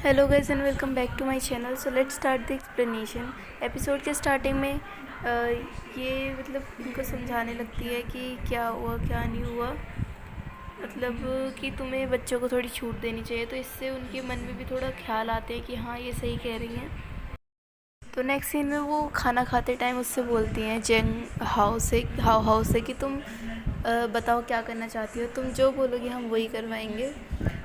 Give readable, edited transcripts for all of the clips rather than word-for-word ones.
Hello guys and welcome back to my channel. So let's start the explanation. Episode के starting में ये इनको समझाने लगती है कि क्या हुआ क्या नहीं हुआ, कि तुम्हें बच्चों को थोड़ी छूट देनी चाहिए। तो इससे उनके मन में भी थोड़ा ख्याल आते हैं कि हाँ ये सही कह रही हैं। तो नेक्स्ट सीन में वो खाना खाते टाइम उससे बोलती हैं जेंग हाउ से कि तुम बताओ क्या करना चाहती हो, तुम जो बोलोगी हम वही करवाएंगे।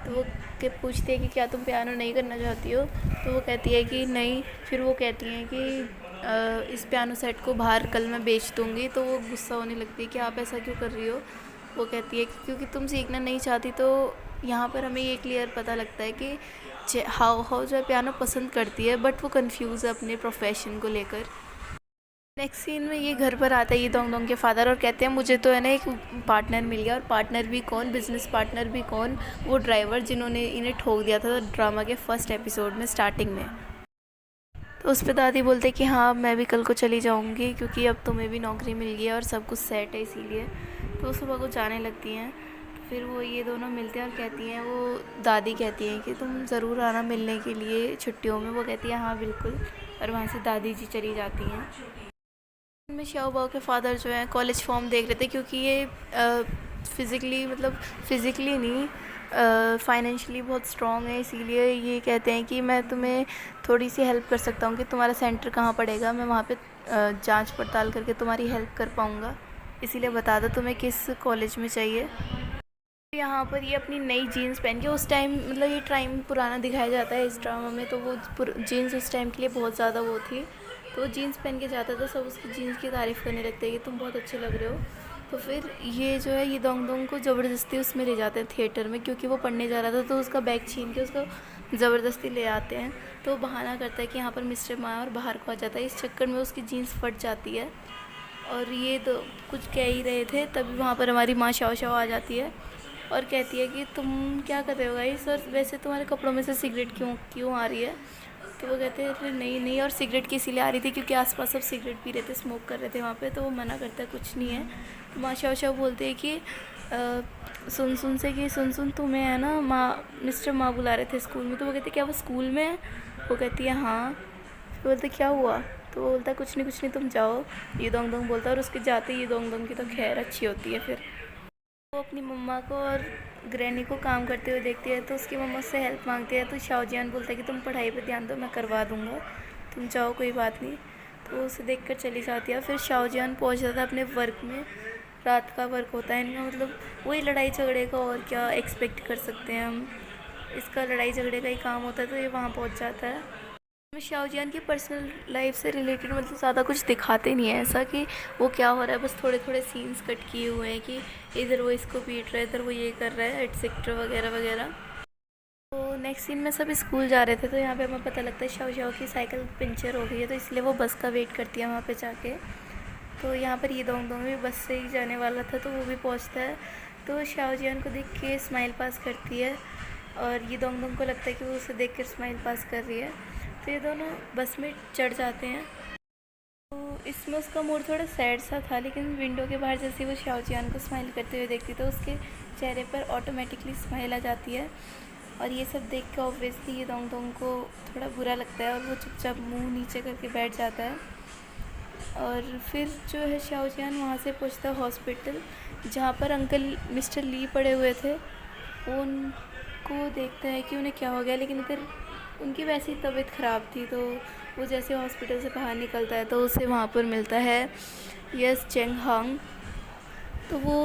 तो वो के पूछती है कि क्या तुम पियानो नहीं करना चाहती हो। तो वो कहती है कि नहीं। फिर वो कहती हैं कि इस पियानो सेट को बाहर कल मैं बेच दूँगी। तो वो गुस्सा होने लगती है कि आप ऐसा क्यों कर रही हो। वो कहती है कि क्योंकि तुम सीखना नहीं चाहती। तो यहाँ पर हमें ये क्लियर पता लगता है कि हाउ जो है पियानो पसंद करती है, बट वो कंफ्यूज है अपने प्रोफेशन को लेकर। नेक्स्ट सीन में ये घर पर आता है ये दोंग दोंग के फादर और कहते हैं मुझे तो है ना एक पार्टनर मिल गया। और पार्टनर भी कौन, बिजनेस पार्टनर भी कौन, वो ड्राइवर जिन्होंने इन्हें ठोक दिया था ड्रामा के फर्स्ट एपिसोड में स्टार्टिंग में। तो उस पर दादी बोलते कि हाँ मैं भी कल को चली जाऊँगी क्योंकि अब तुम्हें भी नौकरी मिल गई है और सब कुछ सेट है इसीलिए। तो वो सुबह को जाने लगती हैं। तो फिर वो ये दोनों मिलते हैं और कहती हैं, वो दादी कहती हैं कि तुम ज़रूर आना मिलने के लिए छुट्टियों में। वो कहती है हाँ बिल्कुल। और वहाँ से दादी जी चली जाती हैं। में श्याओ बाओ के फादर जो है कॉलेज फॉर्म देख रहे थे क्योंकि ये फिज़िकली नहीं फाइनेंशियली बहुत स्ट्रॉन्ग है। इसीलिए ये कहते हैं कि मैं तुम्हें थोड़ी सी हेल्प कर सकता हूँ कि तुम्हारा सेंटर कहाँ पड़ेगा, मैं वहाँ पे जांच पड़ताल करके तुम्हारी हेल्प कर पाऊँगा। इसीलिए बता दो तुम्हें किस कॉलेज में चाहिए। यहाँ पर ये अपनी नई जीन्स पहन के, उस टाइम ये टाइम पुराना दिखाया जाता है इस ड्रामा में। तो वो जीन्स उस टाइम के लिए बहुत ज़्यादा वो थी। तो जीन्स पहन के जाता था, सब उसकी जीन्स की तारीफ़ करने लगते हैं कि तुम बहुत अच्छे लग रहे हो। तो फिर ये जो है ये दोंग दोंग को ज़बरदस्ती उसमें ले जाते हैं थिएटर में, क्योंकि वो पढ़ने जा रहा था। तो उसका बैग छीन के उसको ज़बरदस्ती ले आते हैं। तो बहाना करता है कि यहाँ पर मिस्टर माँ और बाहर को आ जाता है। इस चक्कर में उसकी जीन्स फट जाती है। और ये तो कुछ कह ही रहे थे तभी वहाँ पर हमारी माँ शाओ शाओ आ जाती है और कहती है कि तुम क्या कर रहे हो गाइस, और वैसे तुम्हारे कपड़ों में से सिगरेट क्यों क्यों आ रही है। तो वो कहते हैं फिर नहीं नहीं, और सिगरेट की इसीलिए आ रही थी क्योंकि आसपास सब सिगरेट पी रहे थे, स्मोक कर रहे थे वहाँ पे। तो वो मना करता है कुछ नहीं है। तो माँ शाओ शाओ बोलते हैं कि सुन सुन से कि सुन सुन तुम्हें है ना माँ मिस्टर माँ बुला रहे थे स्कूल में। तो वो कहते क्या वो स्कूल में है। वो कहती है हाँ। तो बोलते क्या हुआ। तो वो बोलता कुछ नहीं तुम जाओ। ये दोंग दोंग बोलता है और उसके जाते ही ये दोंग दोंग की तो खैर अच्छी होती है। फिर वो अपनी मम्मा को और ग्रैनी को काम करते हुए देखती है। तो उसकी मम्मा उससे हेल्प मांगती है। तो शाओजियान बोलता है कि तुम पढ़ाई पे ध्यान दो, मैं करवा दूँगा, तुम जाओ कोई बात नहीं। तो उसे देखकर चली जाती है। फिर शाओजियान पहुंच जाता है अपने वर्क में। रात का वर्क होता है इनका, वही लड़ाई झगड़े का, और क्या एक्सपेक्ट कर सकते हैं हम। इसका लड़ाई झगड़े का ही काम होता है। तो ये वहाँ पहुँच जाता है। शाओजियान की पर्सनल लाइफ से रिलेटेड ज़्यादा कुछ दिखाते नहीं है ऐसा कि वो क्या हो रहा है। बस थोड़े थोड़े सीन्स कट किए हुए हैं कि इधर वो इसको पीट रहा है, इधर वो ये कर रहा है, एटसेट्रा वगैरह वगैरह। तो नेक्स्ट सीन में सब स्कूल जा रहे थे। तो यहाँ पे हमें पता लगता है शाओ शाओ की साइकिल पंचर हो गई है। तो इसलिए वो बस का वेट करती है वहाँ पे जाके। तो यहाँ पर ये दोंग दोंग भी बस से ही जाने वाला था, तो वो भी पहुँचता है। तो शाओजियान को देख के स्माइल पास करती है और ये दोंग दोंग को लगता है कि वो उसे देख कर स्माइल पास कर रही है। तो ये दोनों बस में चढ़ जाते हैं। तो इसमें उसका मूड थोड़ा सैड सा था, लेकिन विंडो के बाहर जैसे वो शाओजियान को स्माइल करते हुए देखती तो उसके चेहरे पर ऑटोमेटिकली स्माइल आ जाती है। और ये सब देख के ऑब्वियसली ये दोंग दोंग को थोड़ा बुरा लगता है और वो चुपचाप मुंह नीचे करके बैठ जाता है। और फिर जो है शाओजियान वहाँ से पहुँचता है हॉस्पिटल, जहाँ पर अंकल मिस्टर ली पड़े हुए थे। वो उनको देखता है कि उन्हें क्या हो गया, लेकिन इधर उनकी वैसी तबीयत ख़राब थी। तो वो जैसे हॉस्पिटल से बाहर निकलता है तो उसे वहाँ पर मिलता है यस चेंग हांग। तो वो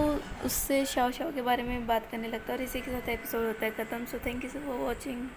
उससे शाओ शाओ के बारे में बात करने लगता है और इसी के साथ एपिसोड होता है ख़त्म। So thank you for watching.